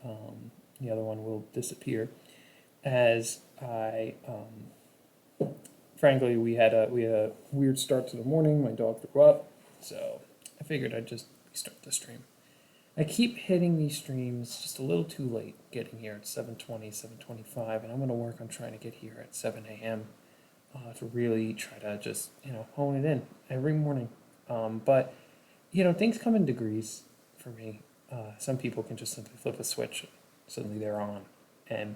The other one will disappear. As frankly, we had a weird start to the morning. My dog threw up, so I figured I'd just restart the stream. I keep hitting these streams just a little too late, getting here at 7:20, 7:25, and I'm going to work on trying to get here at 7 a.m. To really try to just, hone it in every morning. But, things come in degrees for me. Some people can just simply flip a switch and suddenly they're on. And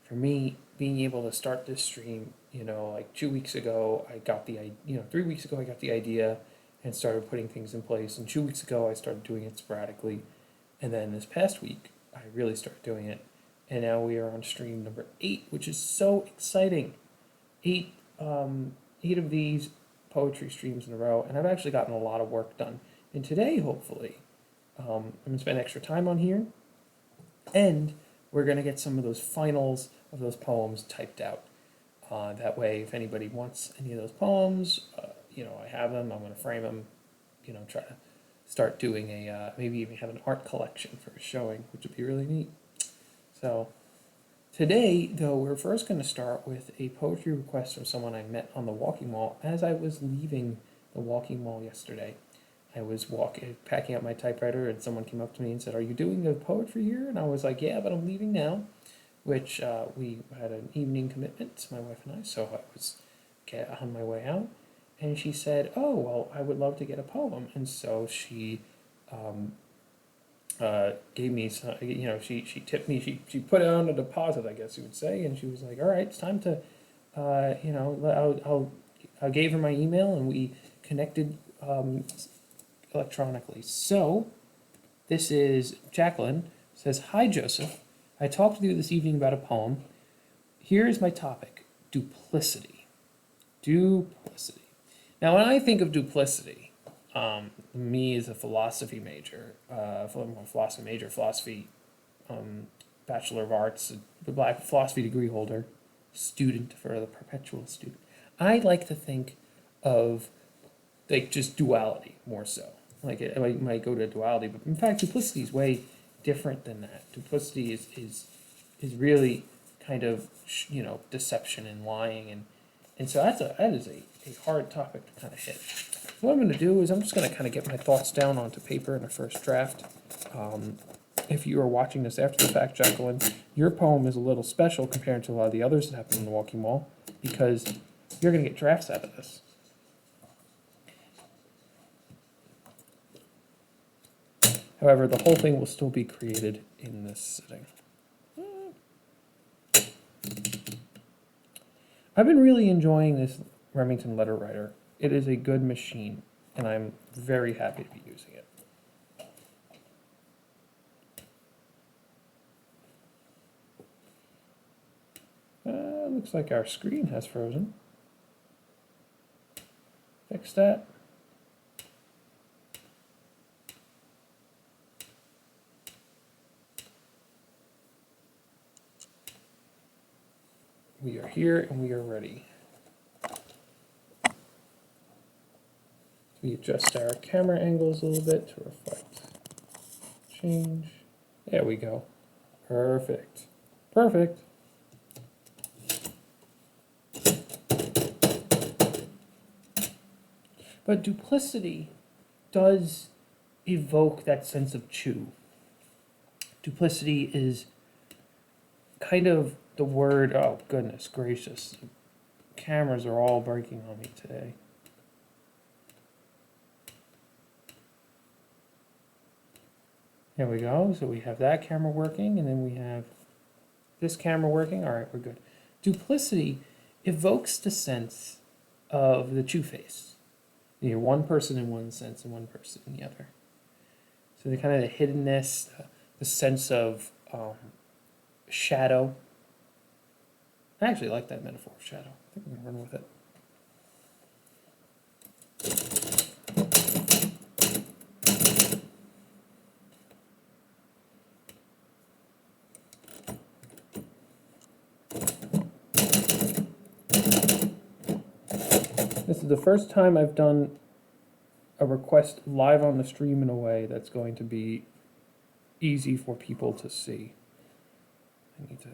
for me, being able to start this stream, like 2 weeks ago, I got the, 3 weeks ago, I got the idea and started putting things in place. And 2 weeks ago, I started doing it sporadically. And then this past week, I really started doing it. And now we are on stream number 8, which is so exciting. 8 of these poetry streams in a row, and I've actually gotten a lot of work done. And today, hopefully, I'm going to spend extra time on here, and we're going to get some of those finals of those poems typed out. That way, if anybody wants any of those poems, I have them. I'm going to frame them, try to start doing maybe even have an art collection for a showing, which would be really neat. So today, though, we're first going to start with a poetry request from someone I met on the walking mall as I was leaving the walking mall yesterday. I was packing up my typewriter, and someone came up to me and said, "Are you doing the poetry here?" And I was like, "Yeah, but I'm leaving now," which we had an evening commitment, my wife and I, so I was on my way out. And she said, "Oh, well, I would love to get a poem." And so she gave me some, she tipped me, she put it on a deposit, I guess you would say, and she was like, "All right, it's time to, I gave her my email, and we connected electronically. So this is Jacqueline, says, "Hi, Joseph. I talked with you this evening about a poem. Here is my topic, duplicity. Duplicity. Now, when I think of duplicity, me as a philosophy major, Bachelor of Arts, philosophy degree holder, student for the perpetual student, I like to think of like just duality more so. Like it might go to duality, but in fact, duplicity is way different than that. Duplicity is really kind of deception and lying, and so that is a hard topic to kind of hit. What I'm going to do is I'm just going to kind of get my thoughts down onto paper in a first draft. If you are watching this after the fact, Jacqueline, your poem is a little special compared to a lot of the others that happen in the walking mall because you're going to get drafts out of this. However, the whole thing will still be created in this sitting. I've been really enjoying this Remington letter writer. It is a good machine, and I'm very happy to be using it. Looks like our screen has frozen. Fix that. We are here and we are ready. We adjust our camera angles a little bit to reflect change. There we go. Perfect. Perfect. But duplicity does evoke that sense of chew. Duplicity is kind of the word, oh goodness gracious, cameras are all breaking on me today. There we go, so we have that camera working, and then we have this camera working. All right, we're good. Duplicity evokes the sense of the chew face. You're one person in one sense and one person in the other. So the kind of the hiddenness, the sense of shadow. I actually like that metaphor of shadow. I think I'm going to run with it. This is the first time I've done a request live on the stream in a way that's going to be easy for people to see. I need to.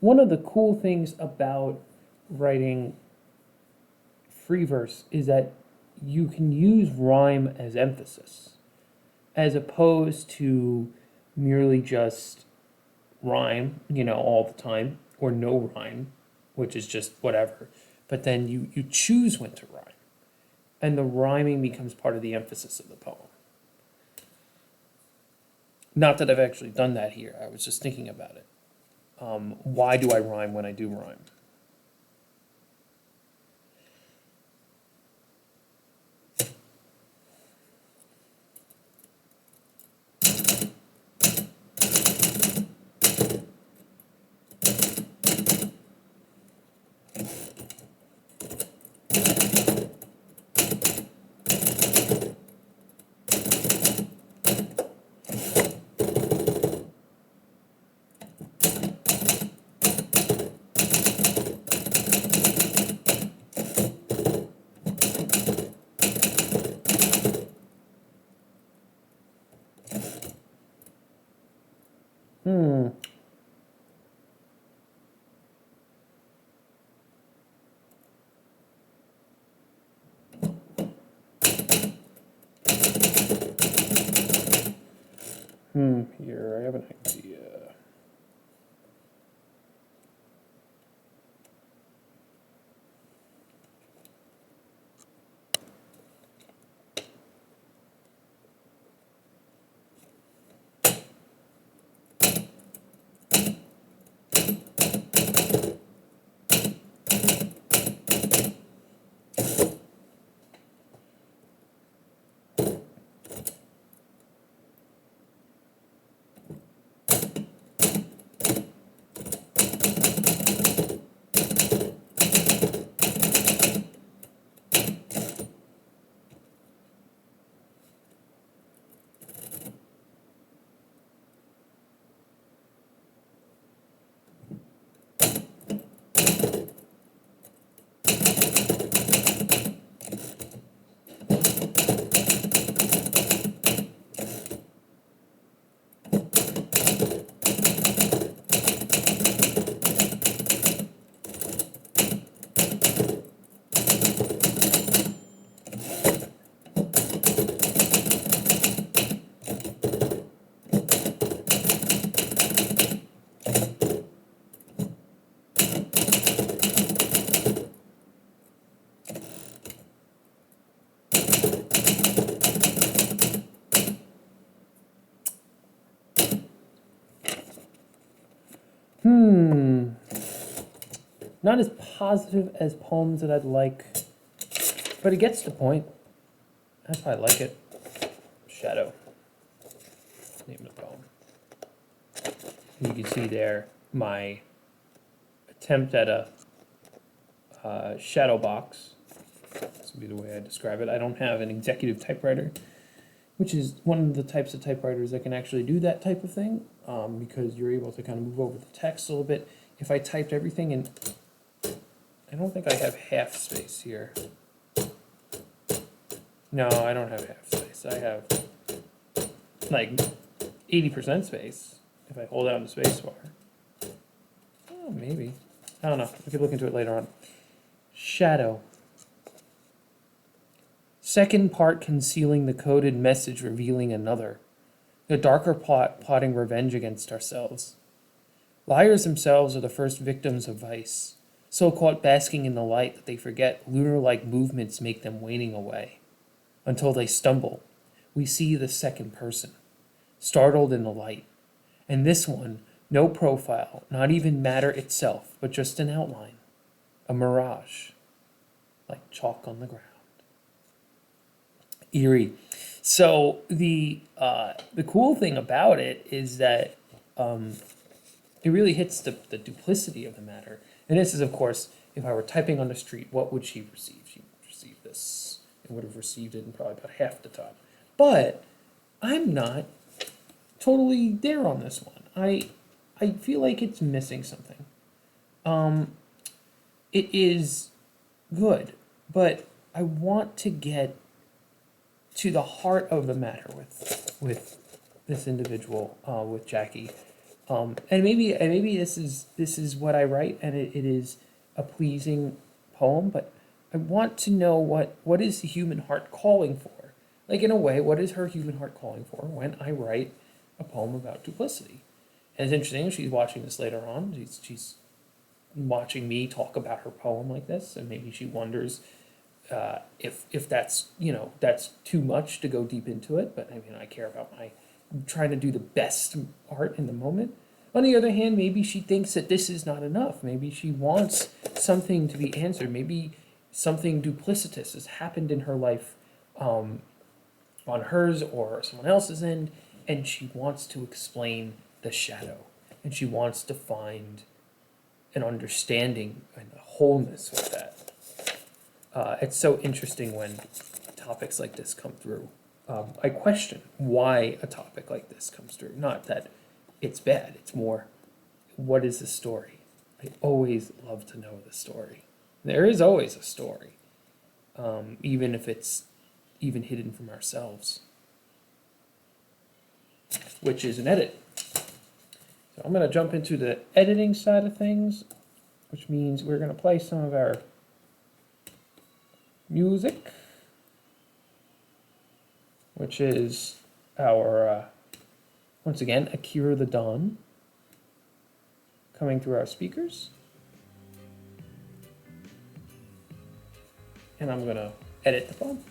One of the cool things about writing free verse is that you can use rhyme as emphasis, as opposed to merely just rhyme, all the time, or no rhyme, which is just whatever. But then you choose when to rhyme, and the rhyming becomes part of the emphasis of the poem. Not that I've actually done that here, I was just thinking about it. Why do I rhyme when I do rhyme? Here, I have an idea. Not as positive as poems that I'd like, but it gets the point. That's why I like it. Shadow. Name of the poem. You can see there my attempt at a shadow box. This would be the way I describe it. I don't have an executive typewriter, which is one of the types of typewriters that can actually do that type of thing, because you're able to kind of move over the text a little bit. If I typed everything in, I don't think I have half space here. No, I don't have half space. I have like 80% space if I hold down the space bar. Oh, maybe. I don't know. We could look into it later on. Shadow. Second part concealing the coded message, revealing another. The darker plot plotting revenge against ourselves. Liars themselves are the first victims of vice, so caught basking in the light that they forget lunar-like movements make them waning away. Until they stumble, we see the second person, startled in the light. And this one, no profile, not even matter itself, but just an outline, a mirage, like chalk on the ground. Eerie. So the cool thing about it is that it really hits the duplicity of the matter. And this is, of course, if I were typing on the street, what would she receive? She would receive this and would have received it in probably about half the time. But I'm not totally there on this one. I feel like it's missing something. It is good, but I want to get to the heart of the matter with this individual, with Jackie, and maybe this is what I write, and it is a pleasing poem, but I want to know what is the human heart calling for? Like, in a way, what is her human heart calling for when I write a poem about duplicity? And it's interesting, she's watching this later on. She's watching me talk about her poem like this, and maybe she wonders if that's, that's too much to go deep into it. But I mean, I care about trying to do the best art in the moment. On the other hand, maybe she thinks that this is not enough. Maybe she wants something to be answered. Maybe something duplicitous has happened in her life, on hers or someone else's end, and she wants to explain the shadow, and she wants to find an understanding and a wholeness with that. It's so interesting when topics like this come through. I question why a topic like this comes through. Not that it's bad, it's more, what is the story? I always love to know the story. There is always a story, even if it's even hidden from ourselves, which is an edit. So I'm going to jump into the editing side of things, which means we're going to play some of our music, which is our, once again, Akira the Dawn, coming through our speakers. And I'm going to edit the poem.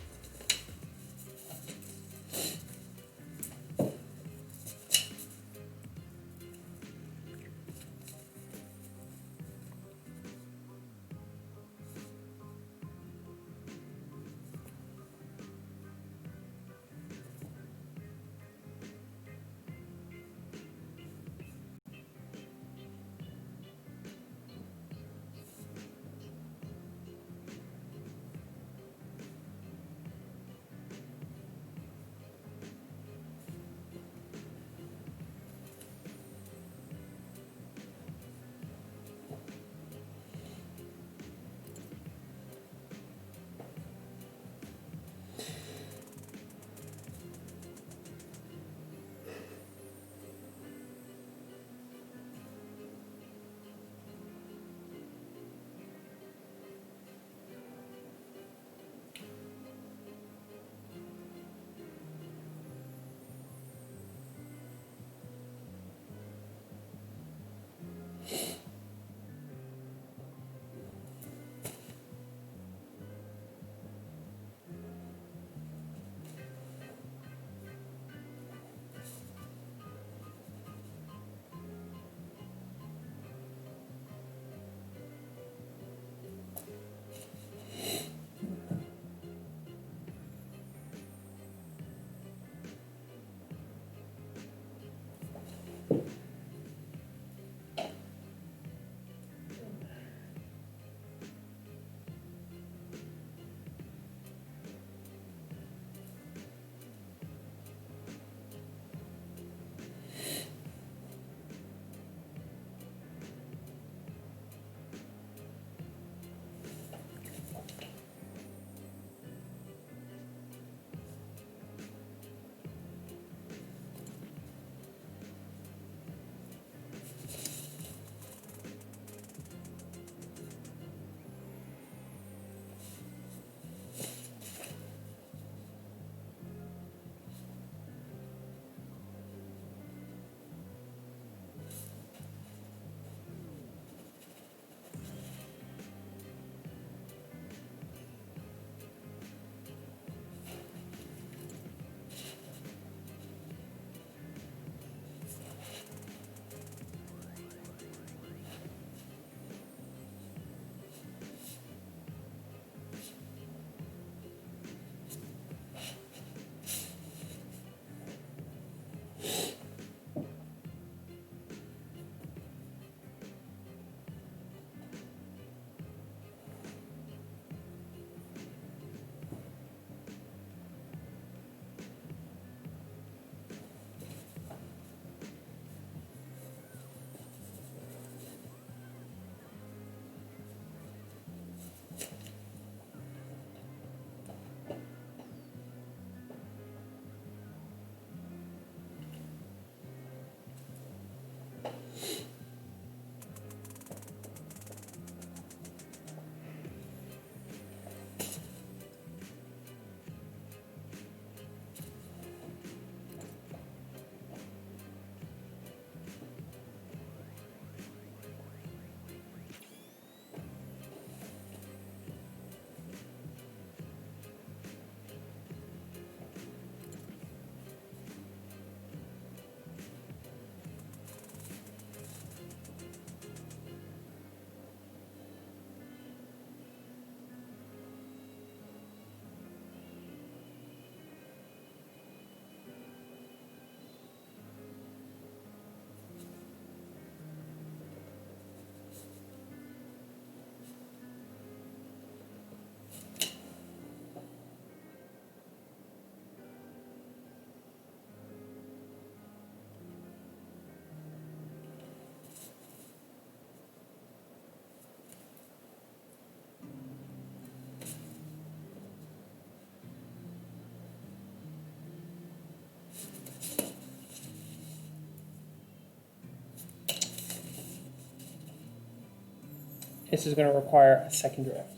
this is going to require a second draft.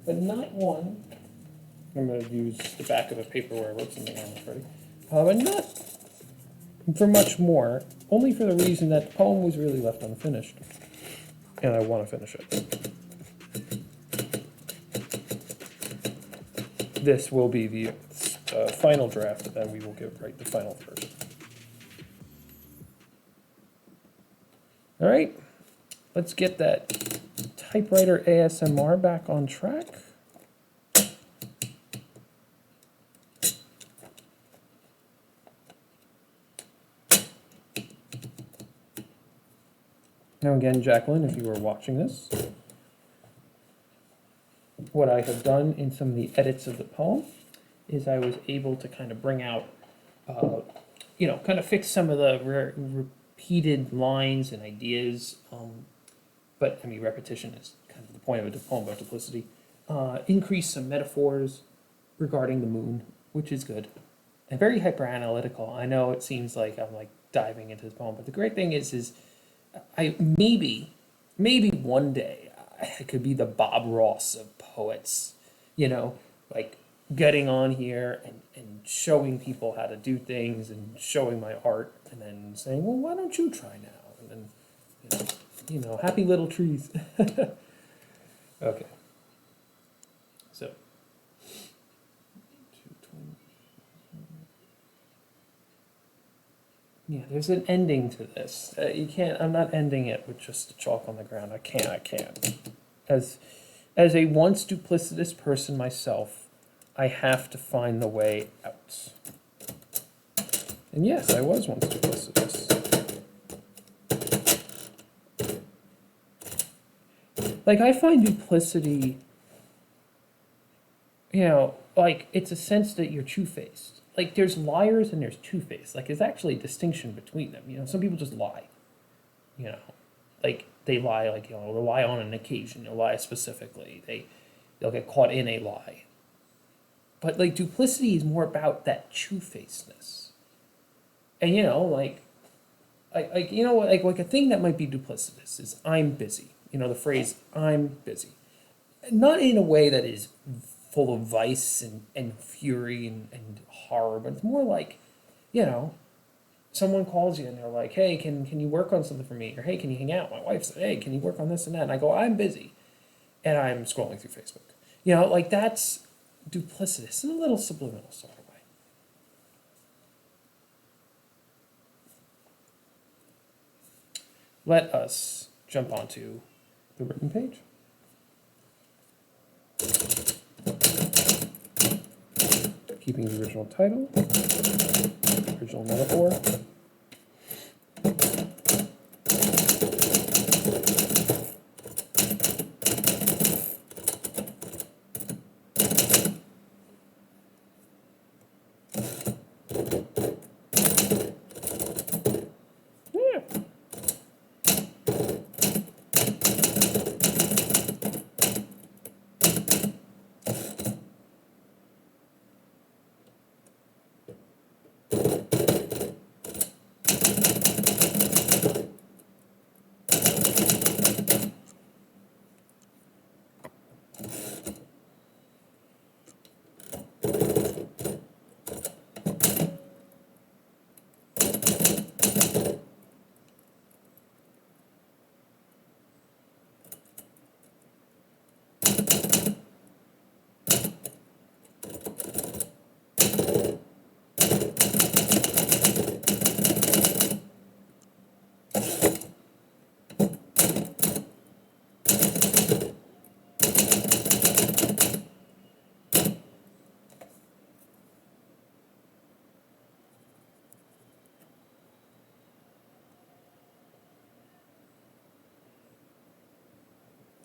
But not one. I'm going to use the back of a paper where I wrote something on already. But not for much more, only for the reason that the poem was really left unfinished. And I want to finish it. This will be the final draft, and then we will write the final version. All right, let's get that typewriter ASMR back on track. Now again, Jacqueline, if you were watching this, what I have done in some of the edits of the poem is I was able to kind of bring out, kind of fix some of the repeated lines and ideas. But I mean, repetition is kind of the point of a poem about duplicity. Increase some metaphors regarding the moon, which is good. And very hyper-analytical. I know it seems like I'm like diving into this poem, but the great thing is I maybe one day I could be the Bob Ross of poets, like getting on here and showing people how to do things and showing my art and then saying, well, why don't you try now? And then, happy little trees. Okay. So. Yeah, there's an ending to this. I'm not ending it with just the chalk on the ground. I can't. As a once duplicitous person myself, I have to find the way out. And yes, I was once duplicitous. Like, I find duplicity, like, it's a sense that you're two-faced. Like, there's liars and there's two-faced. Like, there's actually a distinction between them. Some people just lie. Like, they lie, like, they'll lie on an occasion. They'll lie specifically. They'll get caught in a lie. But, like, duplicity is more about that two-facedness. And, like a thing that might be duplicitous is I'm busy. The phrase, I'm busy. Not in a way that is full of vice and fury and horror, but it's more like, someone calls you and they're like, hey, can you work on something for me? Or, hey, can you hang out? My wife said, hey, can you work on this and that? And I go, I'm busy. And I'm scrolling through Facebook. Like that's duplicitous in a little subliminal sort of way. Let us jump onto the written page. Keeping the original title, original metaphor.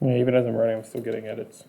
Yeah, even as I'm writing, I'm still getting edits.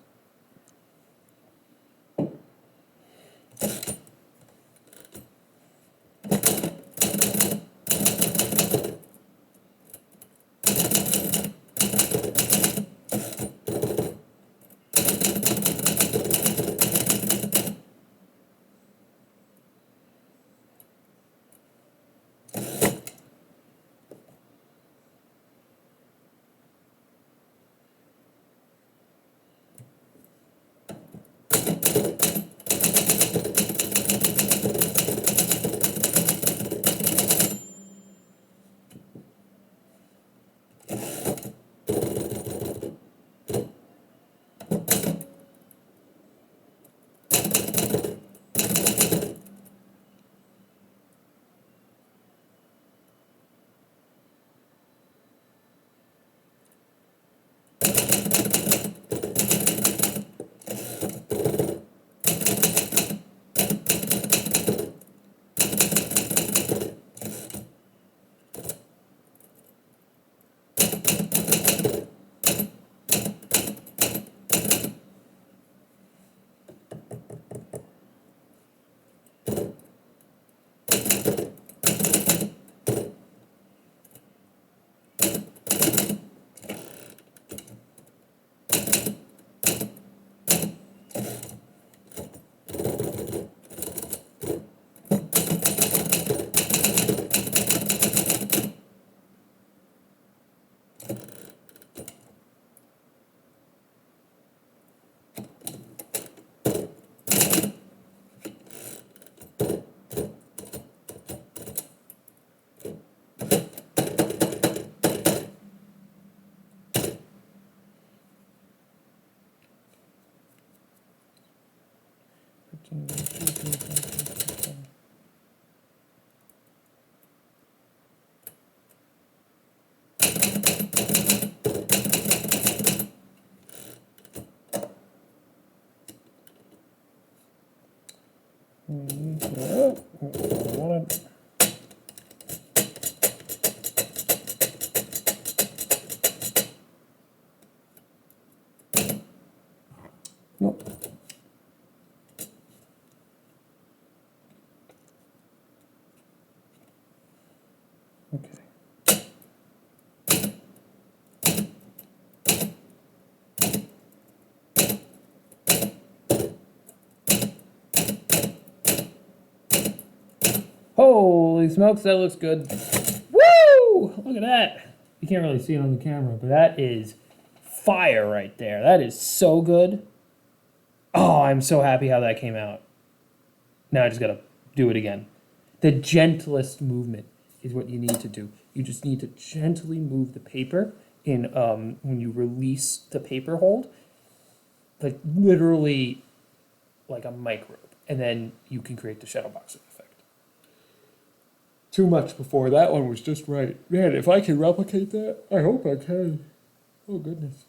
Holy smokes, that looks good. Woo! Look at that. You can't really see it on the camera, but that is fire right there. That is so good. Oh, I'm so happy how that came out. Now I just gotta do it again. The gentlest movement is what you need to do. You just need to gently move the paper in when you release the paper hold, like literally like a microbe, and then you can create the shadow boxing effect. Too much before. That one was just right. Man, if I can replicate that, I hope I can. Oh, goodness.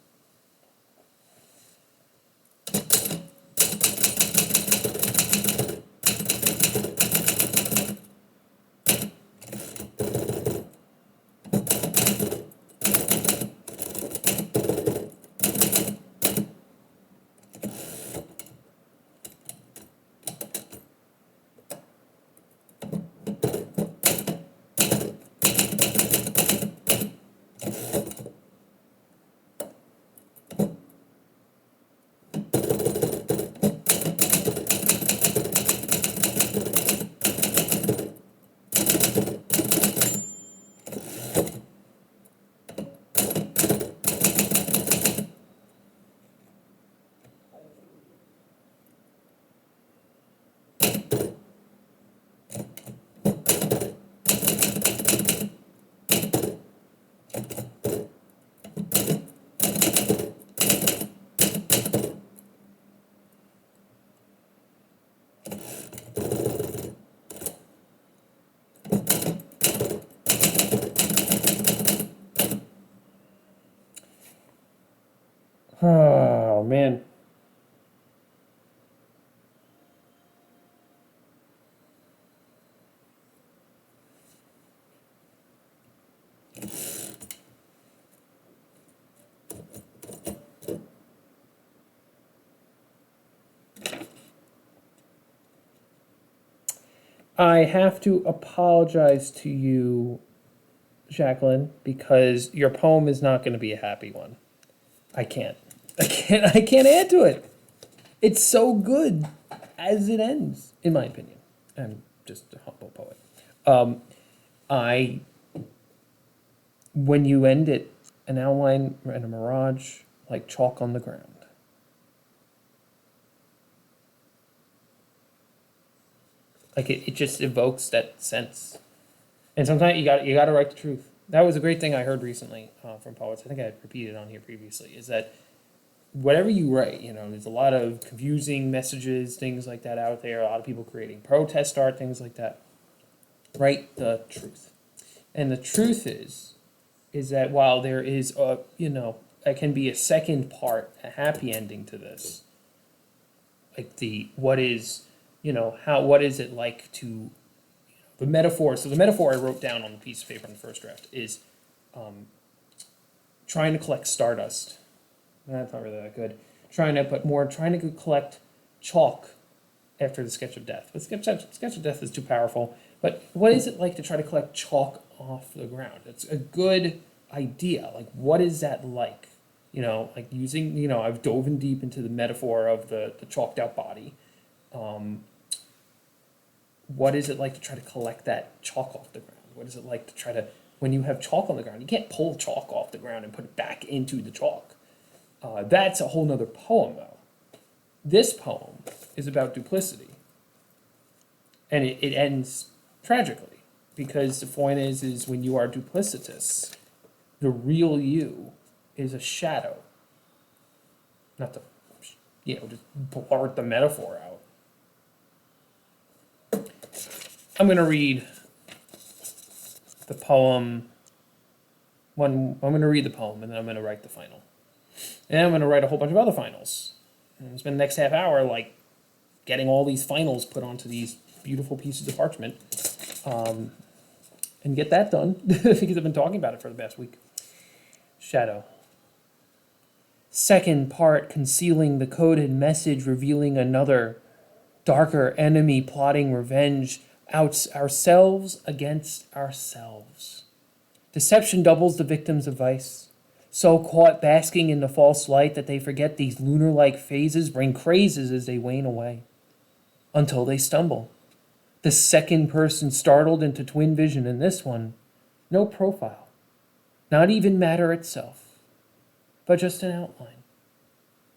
Oh, man. I have to apologize to you, Jacqueline, because your poem is not going to be a happy one. I can't add to it. It's so good as it ends, in my opinion. I'm just a humble poet. When you end it, an outline and a mirage like chalk on the ground. Like it just evokes that sense. And sometimes you got to write the truth. That was a great thing I heard recently from poets. I think I had repeated on here previously. Is that whatever you write, there's a lot of confusing messages, things like that out there. A lot of people creating protest art, things like that. Write the truth, and the truth is that while there is it can be a second part, a happy ending to this. Like what is it like to, the metaphor. So the metaphor I wrote down on the piece of paper in the first draft is trying to collect stardust. That's not really that good. Trying to collect chalk after the sketch of death. The sketch of death is too powerful. But what is it like to try to collect chalk off the ground? It's a good idea. Like, what is that like? Like using, I've dove in deep into the metaphor of the chalked out body. What is it like to try to collect that chalk off the ground? What is it like to try to, when you have chalk on the ground, you can't pull chalk off the ground and put it back into the chalk. That's a whole nother poem, though. This poem is about duplicity. And it ends tragically, because the point is when you are duplicitous, the real you is a shadow. Not to, just blurt the metaphor out. I'm going to read the poem. I'm going to read the poem, and then I'm going to write the final. And I'm going to write a whole bunch of other finals. And spend the next half hour, getting all these finals put onto these beautiful pieces of parchment. And get that done, because I've been talking about it for the past week. Shadow. Second part, concealing the coded message, revealing another darker enemy plotting revenge, ourselves against ourselves. Deception doubles the victims of vice, so caught basking in the false light that they forget these lunar-like phases bring crazes as they wane away, until they stumble, The second person startled into twin vision in this one, no profile, not even matter itself, but just an outline,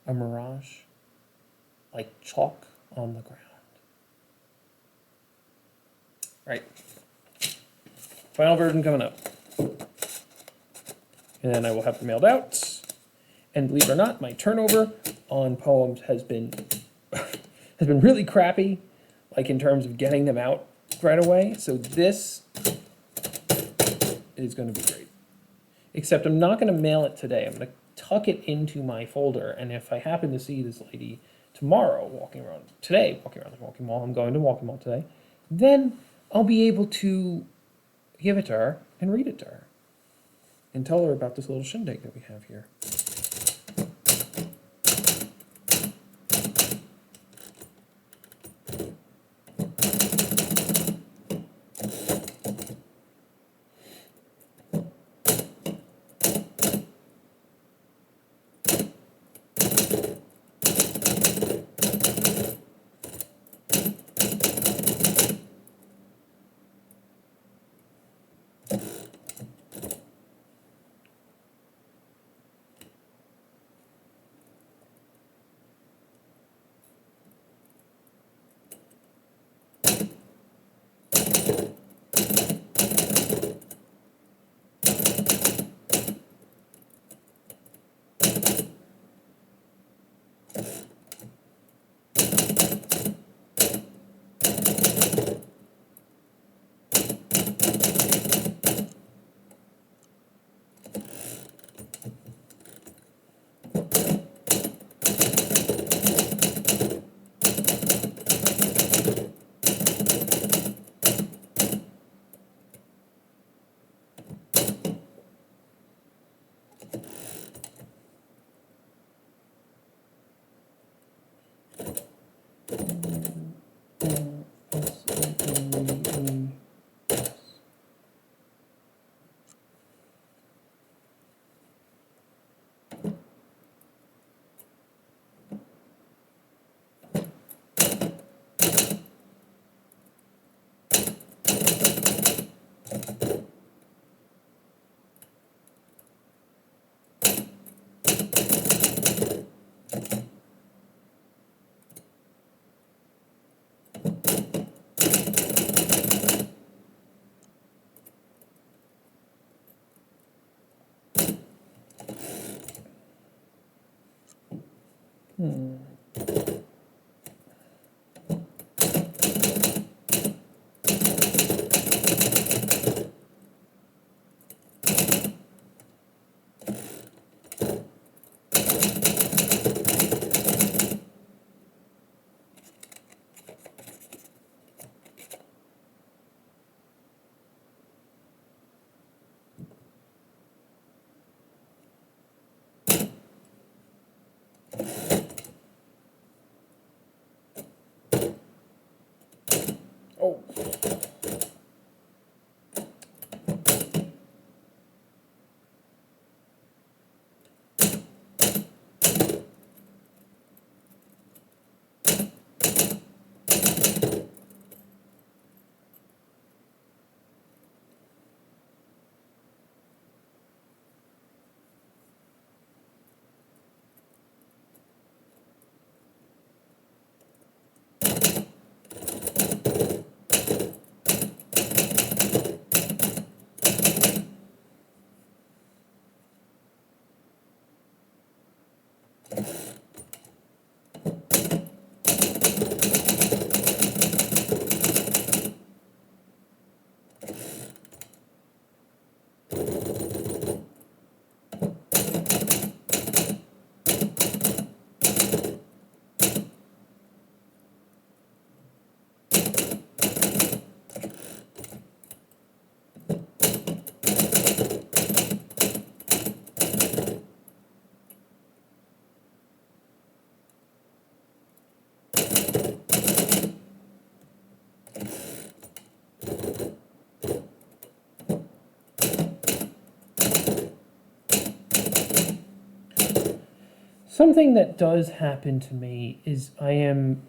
a mirage, like chalk on the ground. Right. Final version coming up. And then I will have them mailed out. And believe it or not, my turnover on poems has been really crappy, like in terms of getting them out right away. So this is going to be great. Except I'm not going to mail it today. I'm going to tuck it into my folder. And if I happen to see this lady tomorrow walking around the walking mall, I'm going to walking mall today, then I'll be able to give it to her and read it to her and tell her about this little shindig that we have here. Oh. Something that does happen to me is I am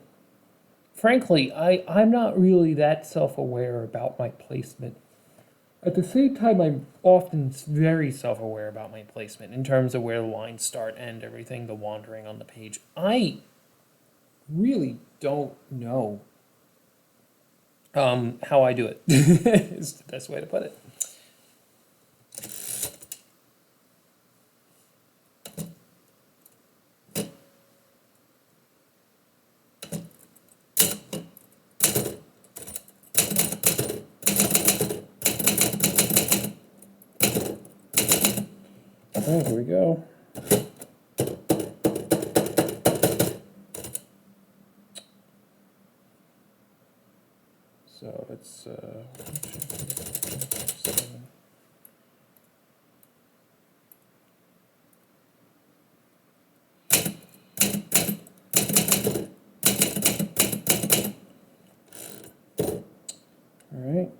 frankly, I'm not really that self-aware about my placement. At the same time, I'm often very self-aware about my placement in terms of where the lines start, end, everything, the wandering on the page. I really don't know how I do it, is the best way to put it. All right, here we go. So it's all right.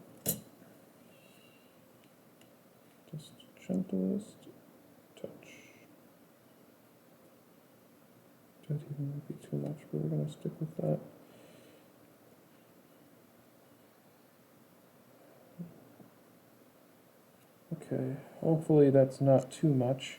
Just gentlest touch. That even might be too much, but we're gonna stick with that. Okay, hopefully that's not too much.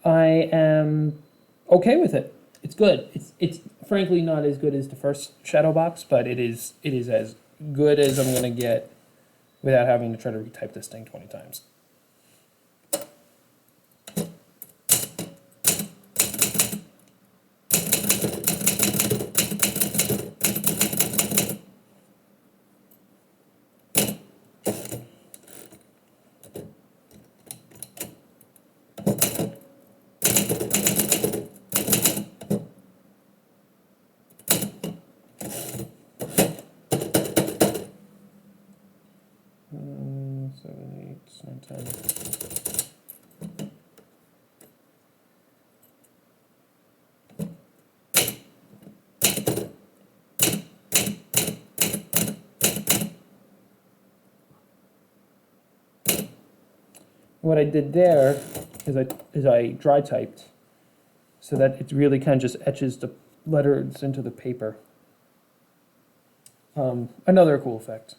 I am okay with it. It's good. It's frankly not as good as the first shadow box, but it is as good as I'm gonna get without having to try to retype this thing 20 times. Seven, 8, 9, 10. What I did there is I dry typed so that it really kind of just etches the letters into the paper. Another cool effect.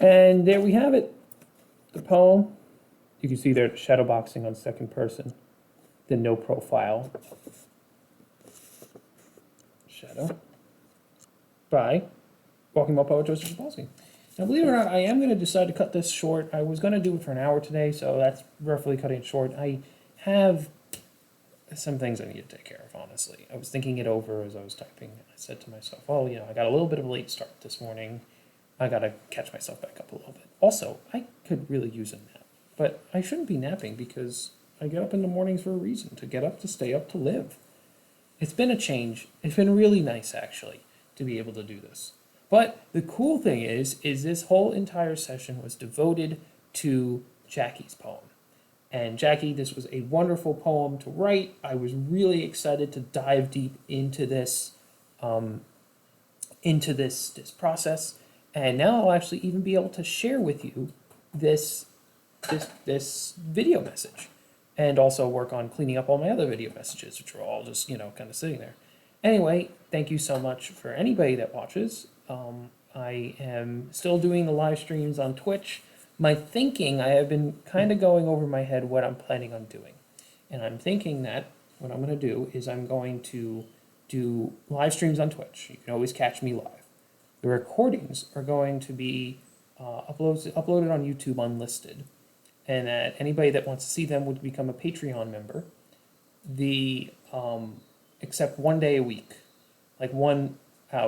And there we have it, the poem. You can see there shadow boxing on second person, the no profile shadow by Walking While Poet Joseph Sapolsky. Now, believe it or not, I am going to decide to cut this short. I was going to do it for an hour today, so that's roughly cutting it short. I have some things I need to take care of, honestly. I was thinking it over as I was typing. I said to myself, well, you know, I got a little bit of a late start this morning. I got to catch myself back up a little bit. Also, I could really use a nap, but I shouldn't be napping because I get up in the mornings for a reason, to get up, to stay up, to live. It's been a change. It's been really nice, actually, to be able to do this. But the cool thing is this whole entire session was devoted to Jackie's poem. And Jackie, this was a wonderful poem to write. I was really excited to dive deep into this, this process, and now I'll actually even be able to share with you this this video message, and also work on cleaning up all my other video messages, which are all just kind of sitting there. Anyway, thank you so much for anybody that watches. I am still doing the live streams on Twitch. My thinking, I have been kind of going over my head what I'm planning on doing. And I'm thinking that what I'm going to do is I'm going to do live streams on Twitch. You can always catch me live. The recordings are going to be uploaded on YouTube unlisted. And that anybody that wants to see them would become a Patreon member. Except one day a week. Like one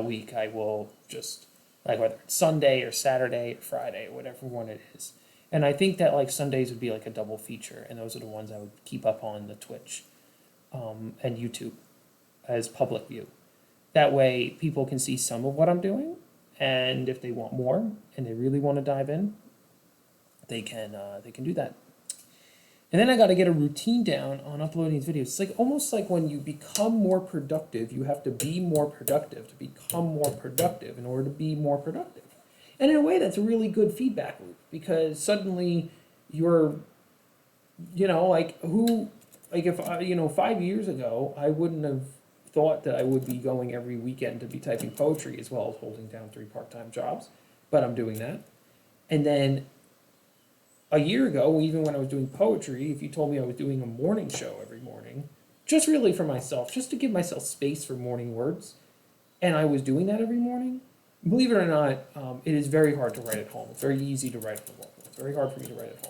week I will just, like whether it's Sunday or Saturday or Friday or whatever one it is. And I think that like Sundays would be like a double feature, and those are the ones I would keep up on the Twitch and YouTube as public view. That way people can see some of what I'm doing, and if they want more and they really want to dive in, they can do that. And then I got to get a routine down on uploading these videos. It's like almost like when you become more productive, you have to be more productive to become more productive in order to be more productive. And in a way, that's a really good feedback loop, because suddenly you're, if 5 years ago, I wouldn't have thought that I would be going every weekend to be typing poetry as well as holding down 3 part-time jobs, but I'm doing that. And then a year ago, even when I was doing poetry, if you told me I was doing a morning show every morning, just really for myself, just to give myself space for morning words, and I was doing that every morning, believe it or not, it is very hard to write at home. It's very easy to write at home. It's very hard for me to write at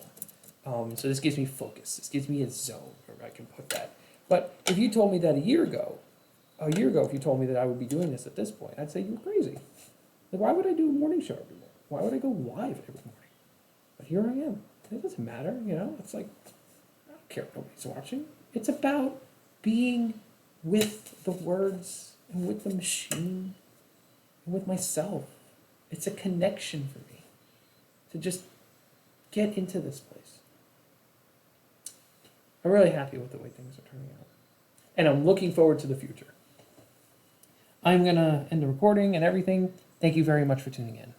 home. So this gives me focus. This gives me a zone where I can put that. But if you told me that a year ago, if you told me that I would be doing this at this point, I'd say you were crazy. Like, why would I do a morning show every morning? Why would I go live every morning? But here I am. It doesn't matter, It's like, I don't care if nobody's watching. It's about being with the words and with the machine and with myself. It's a connection for me to just get into this place. I'm really happy with the way things are turning out. And I'm looking forward to the future. I'm going to end the recording and everything. Thank you very much for tuning in.